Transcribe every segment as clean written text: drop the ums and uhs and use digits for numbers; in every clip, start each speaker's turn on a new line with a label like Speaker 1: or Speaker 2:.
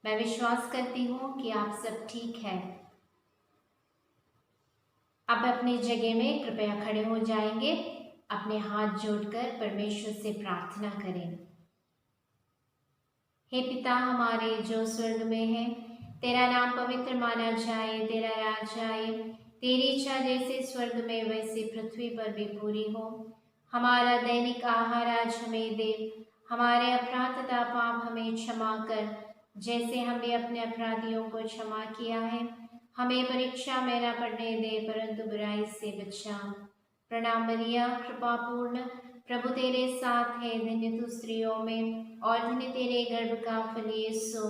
Speaker 1: मैं विश्वास करती हूँ कि आप सब ठीक हैं। आप अपनी जगह में कृपया खड़े हो जाएंगे। अपने हाथ जोड़कर परमेश्वर से प्रार्थना करें। हे पिता हमारे जो स्वर्ग में है, तेरा नाम पवित्र माना जाए, तेरा राज आए, तेरी इच्छा जैसे स्वर्ग में वैसे पृथ्वी पर भी पूरी हो। हमारा दैनिक आहार आज हमें दे, हमारे अपराध तथा पाप हमें क्षमा कर, जैसे हमने अपने अपराधियों को क्षमा किया है। हमें परीक्षा में न पड़ने दे, परंतु बुराई से बचा। प्रणाम मरिया, कृपा पूर्ण, प्रभु तेरे साथ है, धन्य तू स्त्रियों में और धन्य तेरे गर्भ का फल यीशु।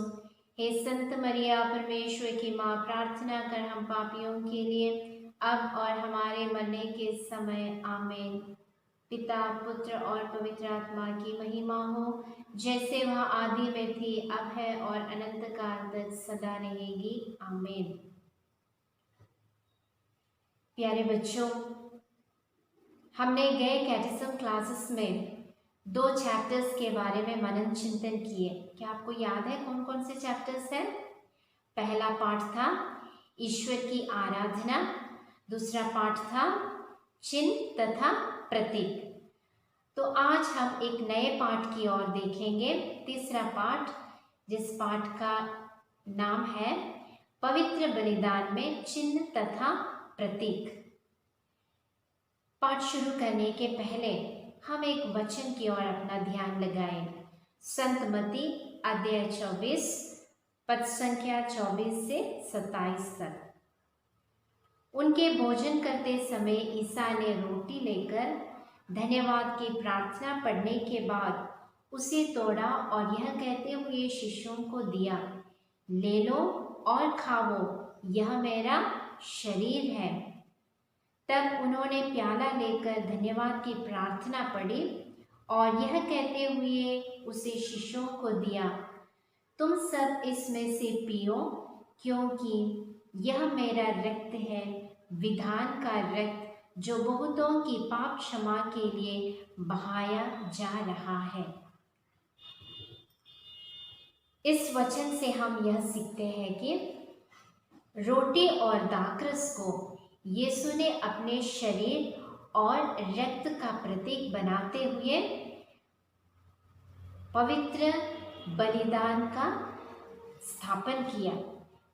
Speaker 1: हे संत मरिया, परमेश्वर की माँ, प्रार्थना कर हम पापियों के लिए, अब और हमारे मरने के समय। आमीन। पिता, पुत्र और पवित्र आत्मा की महिमा हो, जैसे वह आदि में थी, अब है और अनंत काल तक सदा रहेगी। आमीन। प्यारे बच्चों, हमने गए कैटेकिज्म क्लासेस में 2 चैप्टर्स के बारे में मनन चिंतन किए। क्या आपको याद है कौन कौन से चैप्टर्स हैं? पहला पाठ था ईश्वर की आराधना, दूसरा पाठ था चिन्ह तथा प्रतीक। तो आज हम एक नए पाठ की ओर देखेंगे, तीसरा पाठ, जिस पाठ का नाम है पवित्र बलिदान में चिन्ह तथा प्रतीक। पाठ शुरू करने के पहले हम एक वचन की ओर अपना ध्यान लगाएं। संत मत्ती अध्याय 24 पद संख्या 24 से 27 तक। उनके भोजन करते समय ईसा ने रोटी लेकर धन्यवाद की प्रार्थना पढ़ने के बाद उसे तोड़ा और यह कहते हुए शिष्यों को दिया, ले लो और खाओ, यह मेरा शरीर है। तब उन्होंने प्याला लेकर धन्यवाद की प्रार्थना पढ़ी और यह कहते हुए उसे शिष्यों को दिया, तुम सब इसमें से पियो, क्योंकि यह मेरा रक्त है, विधान का रक्त, जो बहुतों की पाप क्षमा के लिए बहाया जा रहा है। इस वचन से हम यह सीखते हैं कि रोटी और दाखरस को यीशु ने अपने शरीर और रक्त का प्रतीक बनाते हुए पवित्र बलिदान का स्थापन किया,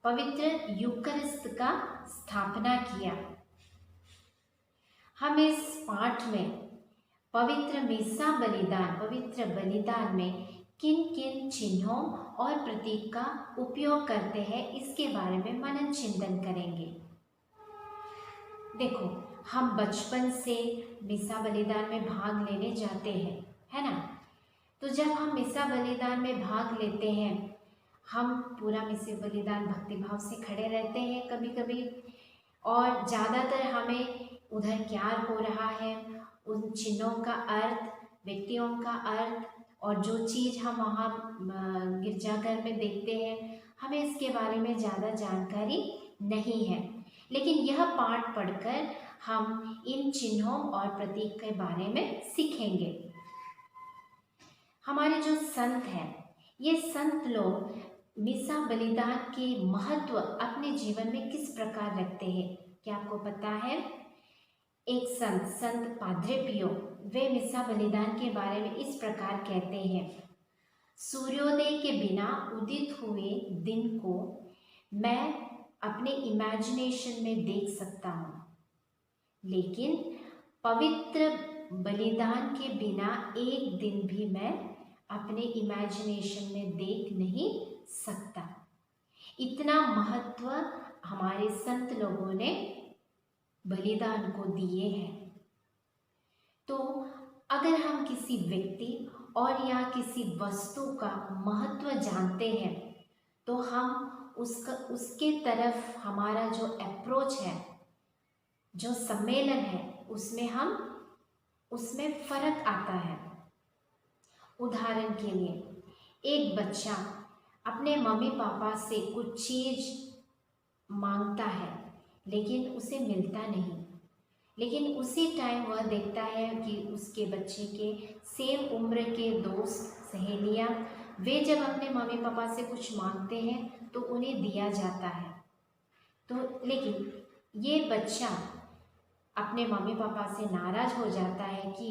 Speaker 1: पवित्र यूकरिस्त का स्थापना किया। हम इस पाठ में पवित्र मिसा बलिदान, पवित्र बलिदान में किन किन चिन्हों और प्रतीक का उपयोग करते हैं, इसके बारे में मनन चिंतन करेंगे। देखो, हम बचपन से मिसा बलिदान में भाग लेने जाते हैं, है ना? तो जब हम मिसा बलिदान में भाग लेते हैं, हम पूरा मिसा बलिदान भक्तिभाव से खड़े रहते हैं कभी कभी, और ज़्यादातर हमें उधर क्या हो रहा है, उन चिन्हों का अर्थ, व्यक्तियों का अर्थ और जो चीज़ हम वहाँ गिरजाघर में देखते हैं, हमें इसके बारे में ज़्यादा जानकारी नहीं है। लेकिन यह पाठ पढ़कर हम इन चिन्हों और प्रतीक के बारे में सीखेंगे। हमारे जो संत हैं, ये संत लोग मिसा बलिदान के महत्व अपने जीवन में किस प्रकार रखते हैं, क्या आपको पता है? एक संत पाद्रे पियो, वे मिसा बलिदान के बारे में इस प्रकार कहते हैं, सूर्योदय के बिना उदित हुए दिन को मैं अपने इमेजिनेशन में देख सकता हूँ, लेकिन पवित्र बलिदान के बिना एक दिन भी मैं अपने इमेजिनेशन में देख नहीं सकता। इतना महत्व हमारे संत लोगों ने बलिदान को दिए हैं। तो अगर हम किसी व्यक्ति और या किसी वस्तु का महत्व जानते हैं, तो हम उसके तरफ हमारा जो अप्रोच है, जो सम्मेलन है, उसमें फर्क आता है। उदाहरण के लिए, एक बच्चा अपने मम्मी पापा से कुछ चीज़ मांगता है, लेकिन उसे मिलता नहीं, लेकिन उसी टाइम वह देखता है कि उसके बच्चे के सेम उम्र के दोस्त सहेलियाँ वे जब अपने मम्मी पापा से कुछ मांगते हैं तो उन्हें दिया जाता है। तो लेकिन ये बच्चा अपने मम्मी पापा से नाराज़ हो जाता है कि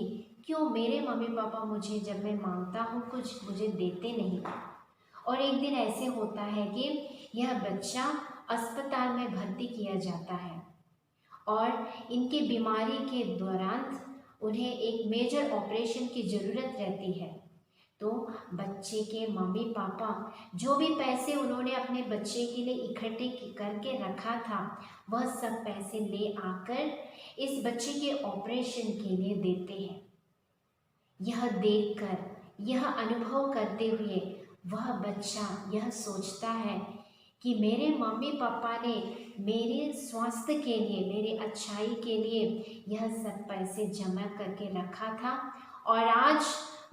Speaker 1: क्यों मेरे मम्मी पापा मुझे जब मैं मांगता हूँ कुछ मुझे देते नहीं। और एक दिन ऐसे होता है कि यह बच्चा अस्पताल में भर्ती किया जाता है और इनकी बीमारी के दौरान उन्हें एक मेजर ऑपरेशन की ज़रूरत रहती है। तो बच्चे के मम्मी पापा जो भी पैसे उन्होंने अपने बच्चे के लिए इकट्ठे करके रखा था वह सब पैसे ले आकर इस बच्चे के ऑपरेशन के लिए देते हैं। यह देखकर, यह अनुभव करते हुए वह बच्चा यह सोचता है कि मेरे मम्मी पापा ने मेरे स्वास्थ्य के लिए, मेरे अच्छाई के लिए यह सब पैसे जमा करके रखा था और आज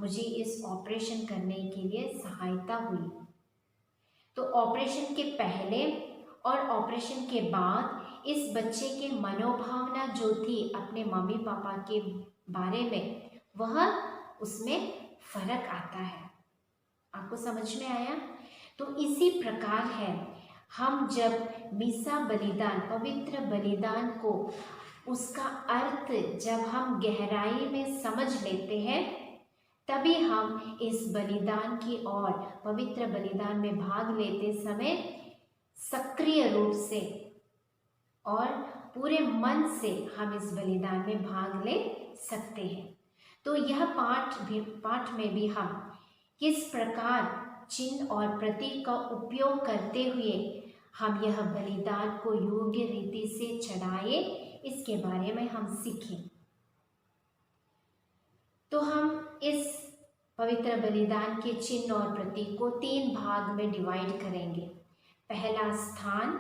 Speaker 1: मुझे इस ऑपरेशन करने के लिए सहायता हुई। तो ऑपरेशन के पहले और ऑपरेशन के बाद इस बच्चे के मनोभावना जो थी अपने मम्मी पापा के बारे में, वह उसमें फर्क आता है। आपको समझ में आया? तो इसी प्रकार है, हम जब मिसा बलिदान, पवित्र बलिदान को, उसका अर्थ जब हम गहराई में समझ लेते हैं तभी हम इस बलिदान की ओर, पवित्र बलिदान में भाग लेते समय सक्रिय रूप से और पूरे मन से हम इस बलिदान में भाग ले सकते हैं। तो यह पाठ में भी हम किस प्रकार चिन्ह और प्रतीक का उपयोग करते हुए हम यह बलिदान को योग्य रीति से चढ़ाए, इसके बारे में हम सीखें। तो हम इस पवित्र बलिदान के चिन्ह और प्रतीक को 3 भाग में डिवाइड करेंगे। पहला स्थान,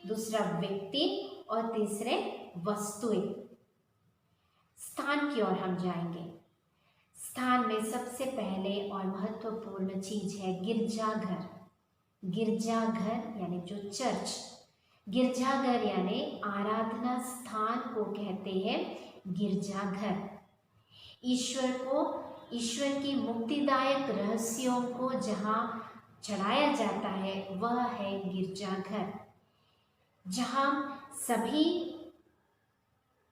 Speaker 1: दूसरा व्यक्ति और तीसरे वस्तुएं। स्थान की ओर हम जाएंगे। स्थान में सबसे पहले और महत्वपूर्ण चीज है गिरजाघर। गिरजाघर यानी जो चर्च, गिरजाघर यानी आराधना स्थान को कहते हैं गिरजाघर। ईश्वर की मुक्तिदायक रहस्यों को जहाँ चढ़ाया जाता है वह है गिरजाघर, जहाँ सभी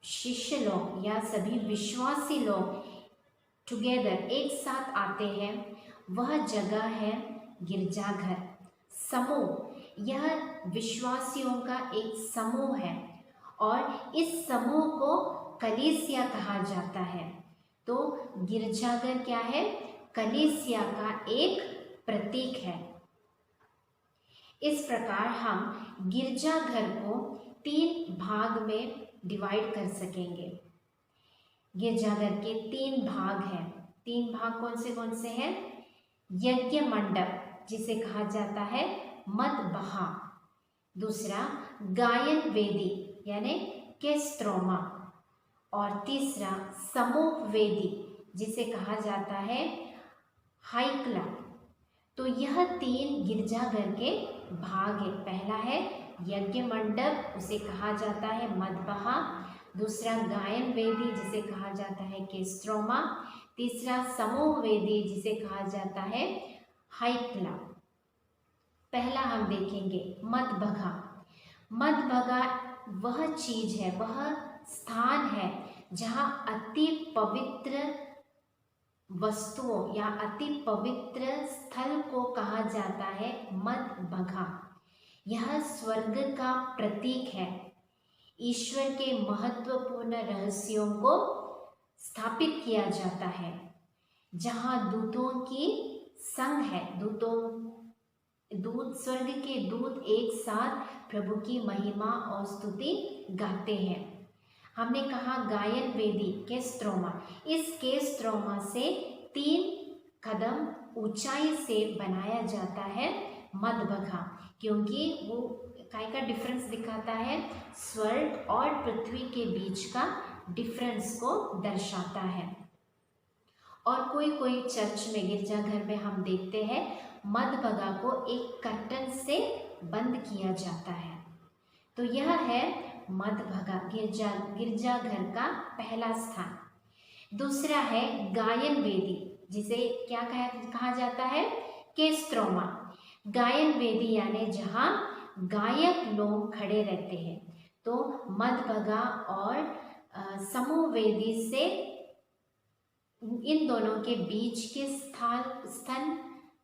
Speaker 1: शिष्य लोग या सभी विश्वासी लोग टुगेदर एक साथ आते हैं, वह जगह है गिरजाघर। समूह, यह विश्वासियों का एक समूह है और इस समूह को कलीसिया कहा जाता है। तो गिरजाघर क्या है? कलीसिया का एक प्रतीक है। इस प्रकार हम गिरजाघर को 3 भाग में डिवाइड कर सकेंगे। गिरजाघर के 3 भाग हैं। 3 भाग कौन से हैं? यज्ञ मंडप, जिसे कहा जाता है मदबहा। दूसरा गायन वेदी यानी केस्त्रोमा। और तीसरा समूह वेदी, जिसे कहा जाता है हाइकला। तो यह 3 गिरजाघर के भाग है। पहला है यज्ञ मंडप, उसे कहा जाता है मदबहा। दूसरा गायन वेदी, जिसे कहा जाता है केस्त्रोमा। तीसरा समूह वेदी, जिसे कहा जाता है हाइकला। पहला हम देखेंगे मदबगा। मदबगा वह चीज है, वह स्थान है जहाँ अति पवित्र वस्तुओं या अति पवित्र स्थल को कहा जाता है मदबगा। यह स्वर्ग का प्रतीक है। ईश्वर के महत्वपूर्ण रहस्यों को स्थापित किया जाता है, जहाँ दूतों की संग है। दूत, स्वर्ग के दूत एक साथ प्रभु की महिमा और स्तुति गाते हैं। हमने कहा गायन वेदी केस्त्रोमा। इस केस्त्रोमा से 3 कदम ऊंचाई से बनाया जाता है मदबगा, क्योंकि वो काय का डिफरेंस दिखाता है, स्वर्ग और पृथ्वी के बीच का डिफरेंस को दर्शाता है। और कोई चर्च में, गिरजाघर में हम देखते हैं मदबगा को एक कर्टन से बंद किया जाता है। तो यह है मदबगा, गिरजाघर का पहला स्थान। दूसरा है गायन वेदी, जिसे क्या कहा जाता है? के स्त्रोमा, गायन वेदी यानी जहाँ गायक लोग खड़े रहते हैं। तो मध्यभगा और समूह वेदी से इन दोनों के बीच के स्थल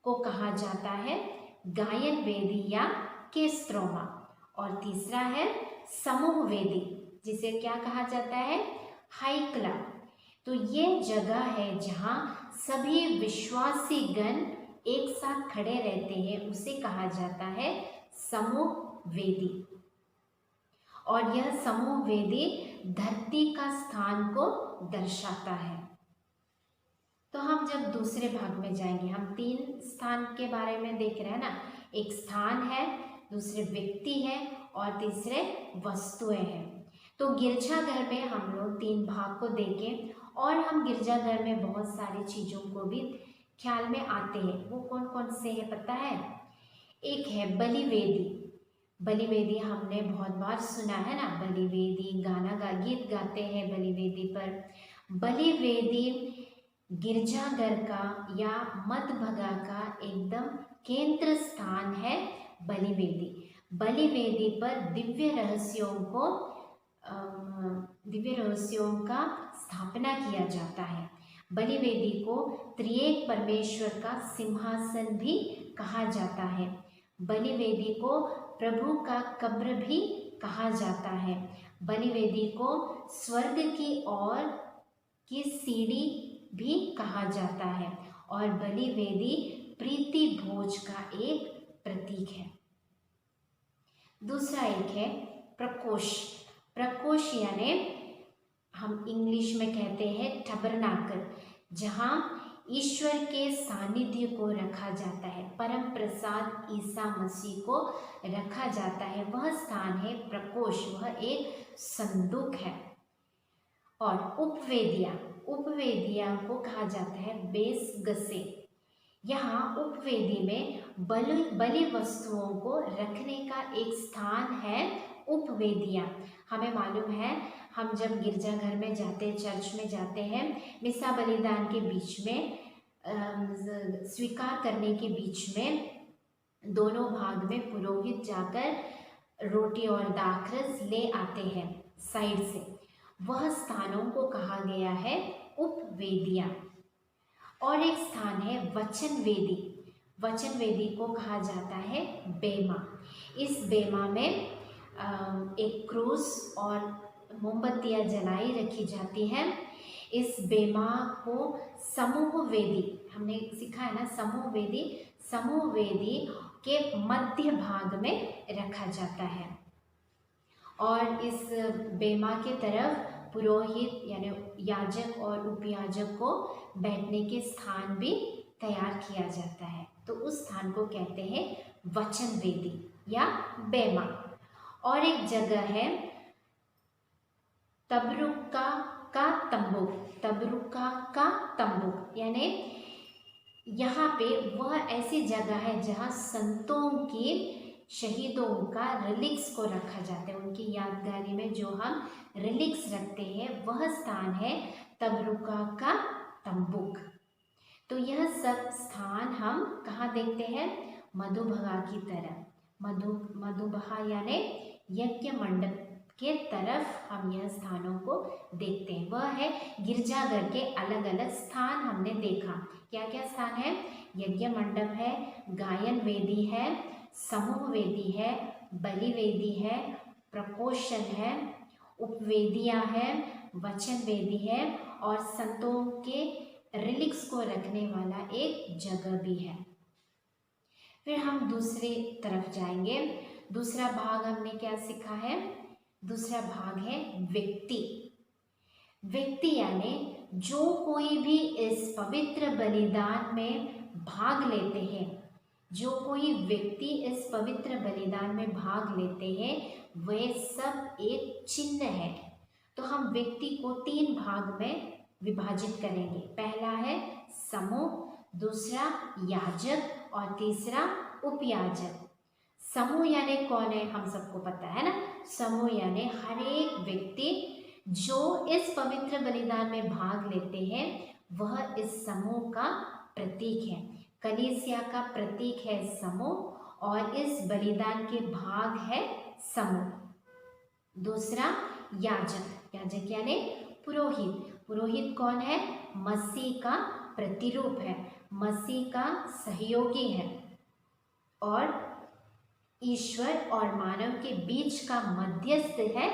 Speaker 1: को कहा जाता है गायन वेदी या केस्त्रोमा। और तीसरा है समूह वेदी, जिसे क्या कहा जाता है, हाइकला। तो ये जगह है जहाँ सभी विश्वासी गण एक साथ खड़े रहते हैं, उसे कहा जाता है समूह वेदी। और यह समूह वेदी धरती का स्थान को दर्शाता है। तो हम जब दूसरे भाग में जाएंगे, हम 3 स्थान के बारे में देख रहे हैं ना, एक स्थान है, दूसरे व्यक्ति है और तीसरे वस्तुएं हैं। तो गिरजाघर में हम लोग 3 भाग को देखें, और हम गिरजाघर में बहुत सारी चीज़ों को भी ख्याल में आते हैं। वो कौन कौन से हैं पता है? एक है बलिवेदी। बलिवेदी हमने बहुत बार सुना है ना, बलिवेदी गीत गाते हैं बलिवेदी पर। बलिवेदी गिरजाघर का या मध्यभगा का एकदम केंद्र स्थान है बलिवेदी। बलिवेदी पर दिव्य रहस्यों का स्थापना किया जाता है। बलिवेदी को त्रिएक परमेश्वर का सिंहासन भी कहा जाता है। बलिवेदी को प्रभु का कब्र भी कहा जाता है। बलिवेदी को स्वर्ग की ओर की सीढ़ी भी कहा जाता है। और बलिवेदी प्रीति भोज का एक प्रतीक है। दूसरा एक है प्रकोष्ठ। प्रकोष्ठ यानी हम इंग्लिश में कहते हैं टबरनाकल, जहाँ ईश्वर के सानिध्य को रखा जाता है, परम प्रसाद ईसा मसीह को रखा जाता है, वह स्थान है प्रकोष्ठ, वह एक संदूक है। और उपवेदियां को कहा जाता है बेसगसे। यहाँ उपवेदी में बलि वस्तुओं को रखने का एक स्थान है उपवेदियां। हमें मालूम है, हम जब गिरजाघर में जाते हैं, चर्च में जाते हैं, मिसा बलिदान के बीच में स्वीकार करने के बीच में दोनों भाग में पुरोहित जाकर रोटी और दाखरस ले आते हैं साइड से। वह स्थानों को कहा गया है उपवेदियां। और एक स्थान है वचन वेदी। वचन वेदी को कहा जाता है बेमा। इस बेमा में एक क्रूस और मोमबत्तियां जलाई रखी जाती हैं। इस बेमा को समूह वेदी, हमने सीखा है ना, समूह वेदी के मध्य भाग में रखा जाता है। और इस बेमा के तरफ पुरोहित यानी याजक और उपयाजक को बैठने के स्थान भी तैयार किया जाता है। तो उस स्थान को कहते हैं वचन वेदी या बेमा। और एक जगह है तबरुका का तंबू, यानी यहाँ पे वह ऐसी जगह है जहाँ संतों की, शहीदों का रिलिक्स को रखा जाता है। उनकी यादगारी में जो हम रिलिक्स रखते हैं, वह स्थान है तबरुका का तंबूक। तो यह सब स्थान हम कहाँ देखते हैं? मधुबहा की तरफ। मधुबहा यानी यज्ञ मंडप के तरफ हम यह स्थानों को देखते हैं। वह है गिरजाघर के अलग अलग स्थान हमने देखा। क्या क्या स्थान है? यज्ञ मंडप है, गायन वेदी है, समूह वेदी है, बलि वेदी है, प्रकोष्ठ है, उपवेदियां है, वचन वेदी है और संतों के रिलिक्स को रखने वाला एक जगह भी है। फिर हम दूसरी तरफ जाएंगे। दूसरा भाग हमने क्या सीखा है? दूसरा भाग है व्यक्ति। व्यक्ति यानी जो कोई भी इस पवित्र बलिदान में भाग लेते हैं, जो कोई व्यक्ति इस पवित्र बलिदान में भाग लेते हैं, वे सब एक चिन्ह है। तो हम व्यक्ति को 3 भाग में विभाजित करेंगे। पहला है समूह, दूसरा याजक और तीसरा उपयाजक। समूह यानी कौन है? हम सबको पता है ना। समूह यानी हर एक व्यक्ति जो इस पवित्र बलिदान में भाग लेते हैं, वह इस समूह का प्रतीक है। कलीसिया का प्रतीक है समूह और इस बलिदान के भाग है समूह। दूसरा याजक, याजक यानी पुरोहित। पुरोहित कौन है? मसीह का प्रतिरूप है, मसीह का सहयोगी है और ईश्वर और मानव के बीच का मध्यस्थ है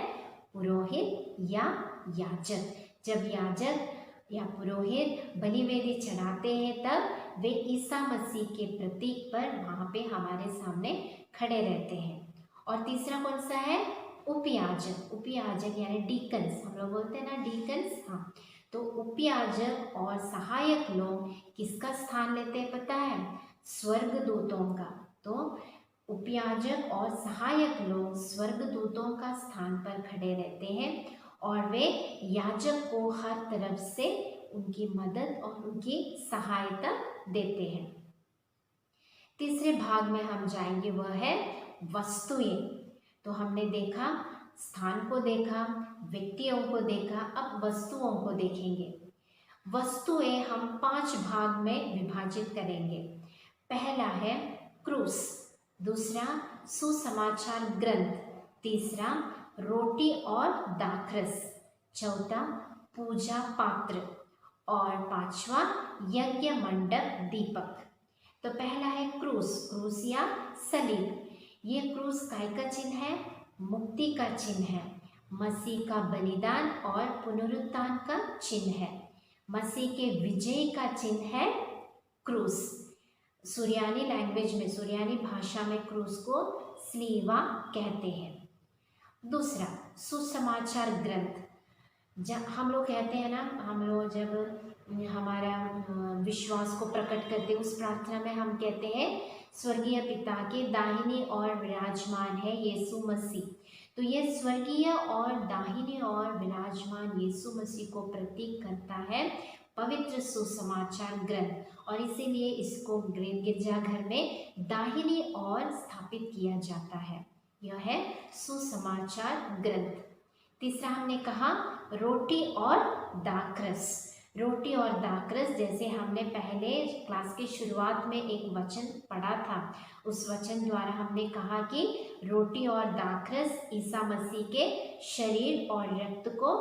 Speaker 1: पुरोहित या याजक। जब याजक या पुरोहित बलिवेदी चढ़ाते हैं तब वे ईसा मसीह के प्रतीक पर वहाँ पे हमारे सामने खड़े रहते हैं। और तीसरा कौन सा है? उपयाजक। उपयाजक यानी डीकन्स, हम लोग बोलते हैं ना डीकन्स। हाँ, तो उपयाजक और सहायक लोग किसका स्थान लेते हैं पता है? स्वर्गदूतों का। तो उपयाजक और सहायक लोग स्वर्गदूतों का स्थान पर खड़े रहते हैं और वे याजक को हर तरफ से उनकी मदद और उनकी सहायता देते हैं। तीसरे भाग में हम जाएंगे, वह है वस्तुएं। तो हमने देखा, स्थान को देखा, व्यक्तियों को देखा, अब वस्तुओं को देखेंगे। वस्तुएं हम 5 भाग में विभाजित करेंगे। पहला है क्रूस, दूसरा सुसमाचार ग्रंथ, तीसरा रोटी और दाखरस, चौथा पूजा पात्र और पांचवा यज्ञ मंडप दीपक। तो पहला है क्रूस। क्रूस या सलीब। ये क्रूस काय का चिन्ह है? मुक्ति का चिन्ह है, मसीह का बलिदान और पुनरुत्थान का चिन्ह है, मसीह के विजय का चिन्ह है क्रूस। सुरियानी लैंग्वेज में, सुरियानी भाषा में क्रूस को स्लीवा कहते हैं। दूसरा सुसमाचार ग्रंथ। जब हम लोग कहते हैं ना, हम लोग जब हमारा विश्वास को प्रकट करते उस प्रार्थना में हम कहते हैं, स्वर्गीय पिता के दाहिनी ओर विराजमान है यीशु मसीह। तो ये स्वर्गीय और दाहिनी ओर विराजमान यीशु मसीह को प्रतीक करता है पवित्र सुसमाचार ग्रंथ, और इसीलिए इसको गिरजाघर में दाहिनी ओर स्थापित किया जाता है। यह है सुसमाचार ग्रंथ। तीसरा हमने कहा रोटी और दाखरस। रोटी और दाखरस, जैसे हमने पहले क्लास के शुरुआत में एक वचन पढ़ा था, उस वचन द्वारा हमने कहा कि रोटी और दाखरस ईसा मसीह के शरीर और रक्त को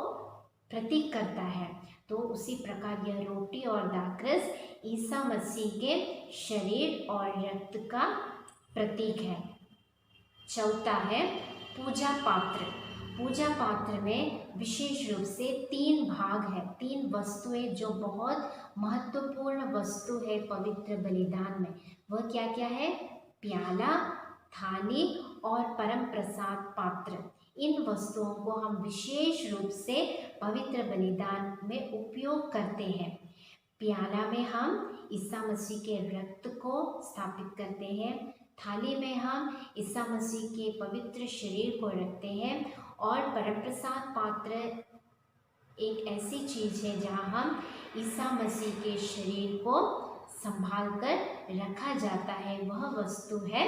Speaker 1: प्रतीक करता है। तो उसी प्रकार यह रोटी और दाखरस ईसा मसीह के शरीर और रक्त का प्रतीक है। चौथा है पूजा पात्र। पूजा पात्र में विशेष रूप से 3 भाग है, 3 वस्तुएं जो बहुत महत्वपूर्ण वस्तु है पवित्र बलिदान में। वह क्या क्या है? प्याला, थाली और परम प्रसाद पात्र। इन वस्तुओं को हम विशेष रूप से पवित्र बलिदान में उपयोग करते हैं। प्याला में हम ईसा मसीह के रक्त को स्थापित करते हैं, थाली में हम ईसा मसीह के पवित्र शरीर को रखते हैं, और परमप्रसाद पात्र एक ऐसी चीज़ है जहाँ हम ईसा मसीह के शरीर को संभाल कर रखा जाता है, वह वस्तु है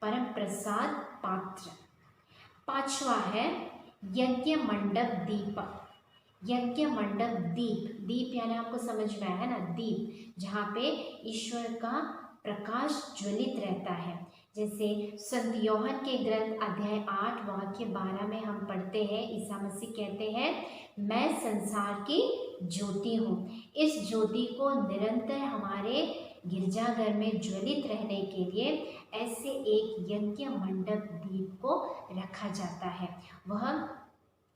Speaker 1: परमप्रसाद पात्र। पांचवा है यज्ञ मंडप दीपक। यज्ञ मंडप दीप, दीप यानी आपको समझ में आया ना, दीप, जहाँ पे ईश्वर का प्रकाश ज्वलित रहता है। जैसे संत यूहन्ना के ग्रंथ अध्याय 8 वाक्य 12 में हम पढ़ते हैं, ईसा मसीह कहते हैं, मैं संसार की ज्योति हूँ। इस ज्योति को निरंतर हमारे गिरजाघर में ज्वलित रहने के लिए ऐसे एक यज्ञ मंडप दीप को रखा जाता है। वह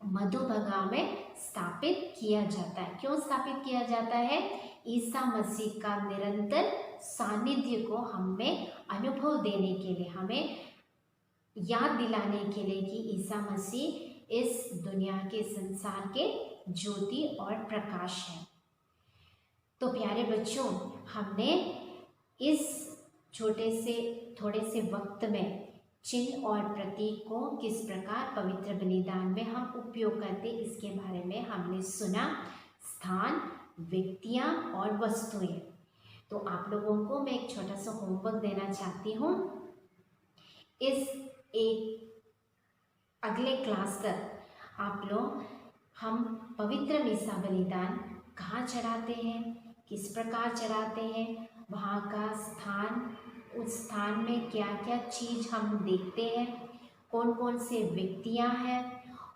Speaker 1: मधुबगा में स्थापित किया जाता है। क्यों स्थापित किया जाता है? ईसा मसीह का निरंतर सानिध्य को हमें अनुभव देने के लिए, हमें याद दिलाने के लिए कि ईसा मसीह इस दुनिया के संसार के ज्योति और प्रकाश है। तो प्यारे बच्चों, हमने इस थोड़े से वक्त में चिन्ह और प्रतीक को किस प्रकार पवित्र बलिदान में हम उपयोग करते, इसके बारे में हमने सुना। स्थान, व्यक्तियाँ और वस्तुएं। तो आप लोगों को मैं एक छोटा सा होमवर्क देना चाहती हूँ। इस एक अगले क्लास तक आप लोग हम पवित्र मीसा बलिदान कहाँ चढ़ाते हैं, किस प्रकार चढ़ाते हैं, वहाँ का स्थान, उस स्थान में क्या क्या चीज़ हम देखते हैं, कौन कौन से व्यक्तियाँ हैं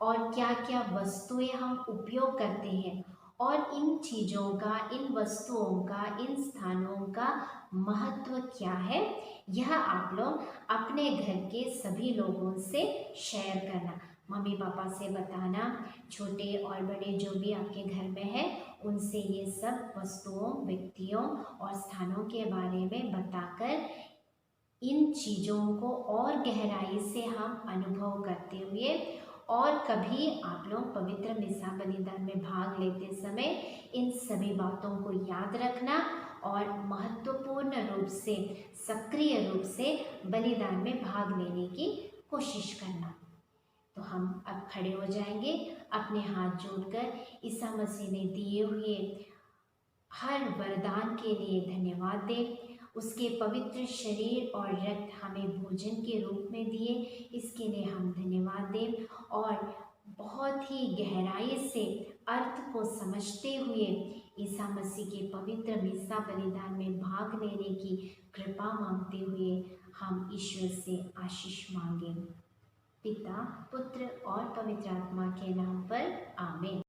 Speaker 1: और क्या क्या वस्तुएं हम उपयोग करते हैं, और इन चीज़ों का, इन वस्तुओं का, इन स्थानों का महत्व क्या है, यह आप लोग अपने घर के सभी लोगों से शेयर करना। मम्मी पापा से बताना, छोटे और बड़े जो भी आपके घर में है उनसे ये सब वस्तुओं, व्यक्तियों और स्थानों के बारे में बताकर इन चीज़ों को और गहराई से हम अनुभव करते हुए, और कभी आप लोग पवित्र मिसा बलिदान में भाग लेते समय इन सभी बातों को याद रखना और महत्वपूर्ण रूप से, सक्रिय रूप से बलिदान में भाग लेने की कोशिश करना। तो हम अब खड़े हो जाएंगे, अपने हाथ जोड़कर ईसा मसीह ने दिए हुए हर वरदान के लिए धन्यवाद दें। उसके पवित्र शरीर और रक्त हमें भोजन के रूप में दिए, इसके लिए हम धन्यवाद दें, और बहुत ही गहराई से अर्थ को समझते हुए ईसा मसीह के पवित्र मिसा बलिदान में भाग लेने की कृपा मांगते हुए हम ईश्वर से आशीष मांगें। पिता, पुत्र और पवित्र आत्मा के नाम पर आमीन।